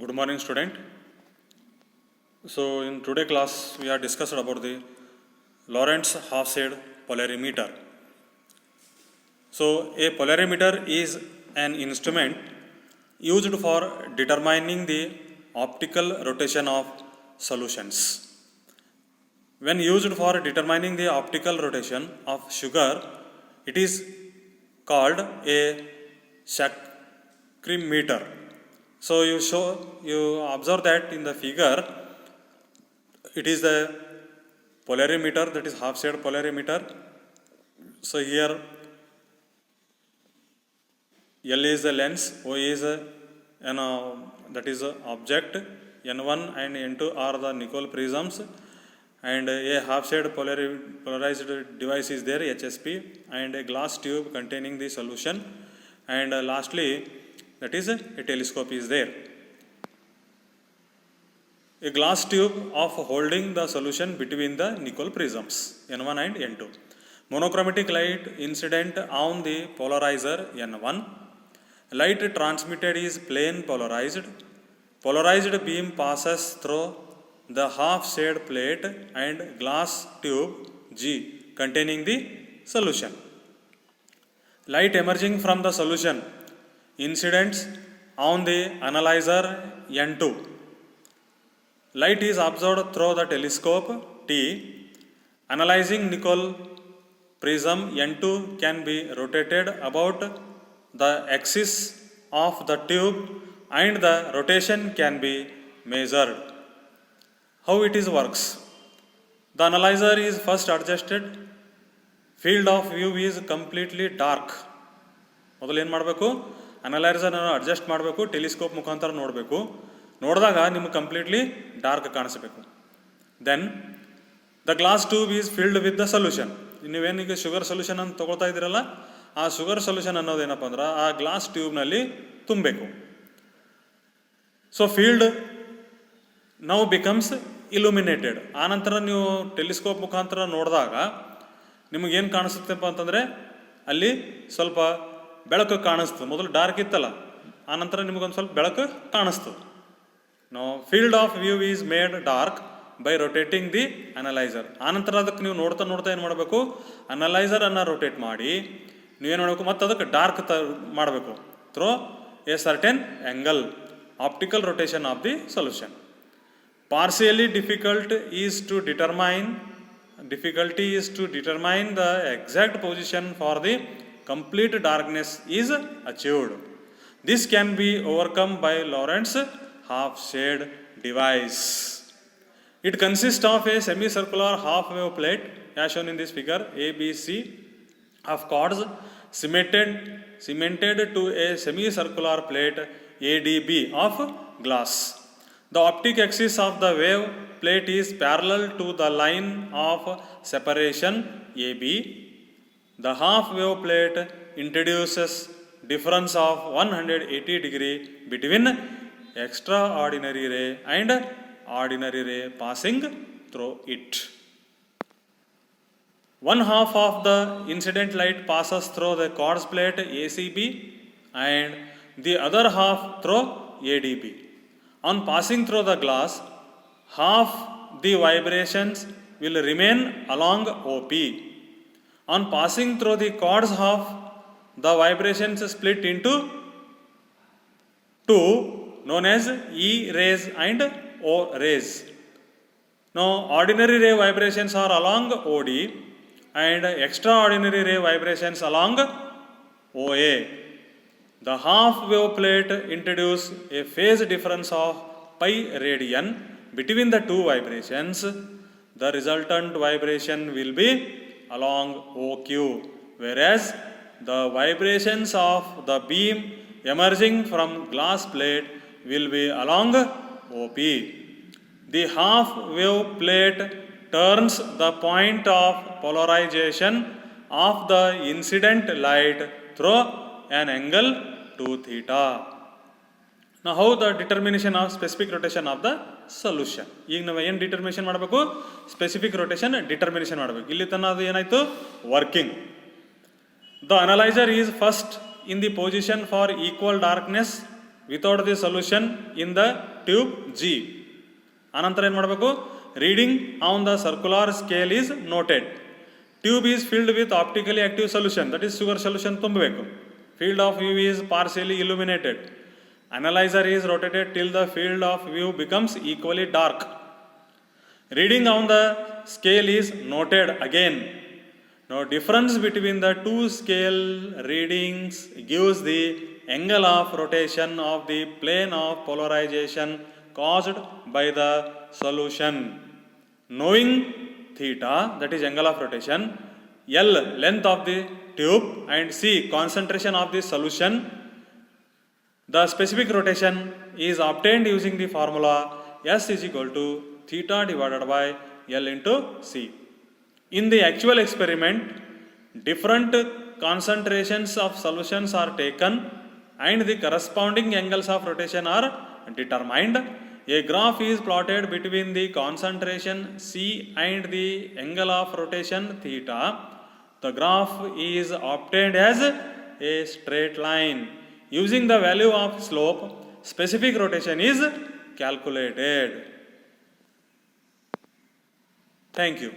Good morning, student. So, in today class, we are discussed about the Lorentz half-shade polarimeter. So, a polarimeter is an instrument used for determining the optical rotation of solutions. When used for determining the optical rotation of sugar, it is called a saccharimeter. So you observe that in the figure, it is the polarimeter, that is half shade polarimeter. So here L is the lens, O is that is the object, N1 and N2 are the Nicol prisms, and a half shade polarized device is there, HSP, and a glass tube containing the solution, and lastly that is a telescope is there. A glass tube of holding the solution between the Nicol prisms N1 and N2. Monochromatic light incident on the polarizer N1. Light transmitted is plane polarized. Polarized beam passes through the half shade plate and glass tube G containing the solution. Light emerging from the solution incidents on the analyzer N2. Light is observed through the telescope T. Analyzing Nicol prism N2 can be rotated about the axis of the tube and the rotation can be measured. How it is works? The analyzer is first adjusted. Field of view is completely dark. ಮೊದಲು ಏನು ಮಾಡಬೇಕು, analyser adjust ಮಾಡಬೇಕು, telescope ಮುಖಾಂತರ ನೋಡಬೇಕು. ನೋಡಿದಾಗ ನಿಮಗೆ completely dark ಕಾಣಿಸಬೇಕು. Then the glass tube is filled with the solution. ನೀವೇನೀಗ ಶುಗರ್ ಸೊಲ್ಯೂಷನ್ ಅಂತ ತೊಗೊಳ್ತಾ ಇದ್ದೀರಲ್ಲ, ಆ ಶುಗರ್ ಸೊಲ್ಯೂಷನ್ ಅನ್ನೋದೇನಪ್ಪ ಅಂದ್ರೆ ಆ ಗ್ಲಾಸ್ ಟ್ಯೂಬ್ನಲ್ಲಿ ತುಂಬಬೇಕು. So field now becomes illuminated. ಆನಂತರ ನೀವು ಟೆಲಿಸ್ಕೋಪ್ ಮುಖಾಂತರ ನೋಡಿದಾಗ ನಿಮಗೇನು ಕಾಣಿಸುತ್ತಪ್ಪ ಅಂತಂದರೆ ಅಲ್ಲಿ ಸ್ವಲ್ಪ ಬೆಳಕು ಕಾಣಿಸ್ತು. ಮೊದಲು ಡಾರ್ಕ್ ಇತ್ತಲ್ಲ, ಆನಂತರ ನಿಮಗೊಂದು ಸ್ವಲ್ಪ ಬೆಳಕು ಕಾಣಿಸ್ತು. No field of view is made dark by rotating the analyser. ಆನಂತರ ಅದಕ್ಕೆ ನೀವು ನೋಡ್ತಾ ನೋಡ್ತಾ ಏನು ಮಾಡಬೇಕು, ಅನಲೈಸರನ್ನು ರೊಟೇಟ್ ಮಾಡಿ ನೀವೇನು ಮಾಡಬೇಕು, ಮತ್ತು ಅದಕ್ಕೆ ಡಾರ್ಕ್ ಮಾಡಬೇಕು through a certain angle, optical rotation of the solution. Partially difficulty is to determine the exact position for the complete darkness is achieved. This can be overcome by Lorentz half-shade device. It consists of a semicircular half-wave plate, as shown in this figure, ABC, of cords cemented to a semicircular plate ADB of glass. The optic axis of the wave plate is parallel to the line of separation AB. The half wave plate introduces difference of 180 degree between extraordinary ray and ordinary ray passing through it. One half of the incident light passes through the quartz plate ACB and the other half through ADB. On passing through the glass, half the vibrations will remain along OP. On passing through the quartz half, the vibrations split into two, known as E rays and O rays. Now, ordinary ray vibrations are along OD and extraordinary ray vibrations along OA. The half wave plate introduces a phase difference of pi radian between the two vibrations. The resultant vibration will be along OQ, whereas the vibrations of the beam emerging from glass plate will be along OP. The half wave plate turns the point of polarization of the incident light through an angle 2 theta. Now how the determination of specific rotation of the solution? ಈಗ ನಾವು ಏನು determination ಮಾಡಬೇಕು, specific rotation determination ಮಾಡಬೇಕು. ಇಲ್ಲಿ ತನಕ ಅದು ಏನಾಯಿತು, working. The analyser is first in the position for equal darkness without the solution in the tube G. Anantara ಏನು ಮಾಡಬೇಕು? Reading on the circular scale is noted. Tube is filled with optically active solution, that is sugar solution ತುಂಬಬೇಕು. Field of view is partially illuminated. Analyzer is rotated till the field of view becomes equally dark. Reading on the scale is noted again. Now difference between the two scale readings gives the angle of rotation of the plane of polarization caused by the solution. Knowing theta, that is angle of rotation, L length of the tube, and C concentration of the solution, the specific rotation is obtained using the formula S is equal to theta divided by L into C. In the actual experiment, different concentrations of solutions are taken and the corresponding angles of rotation are determined. A graph is plotted between the concentration C and the angle of rotation theta. The graph is obtained as a straight line. Using the value of slope, specific rotation is calculated. Thank you.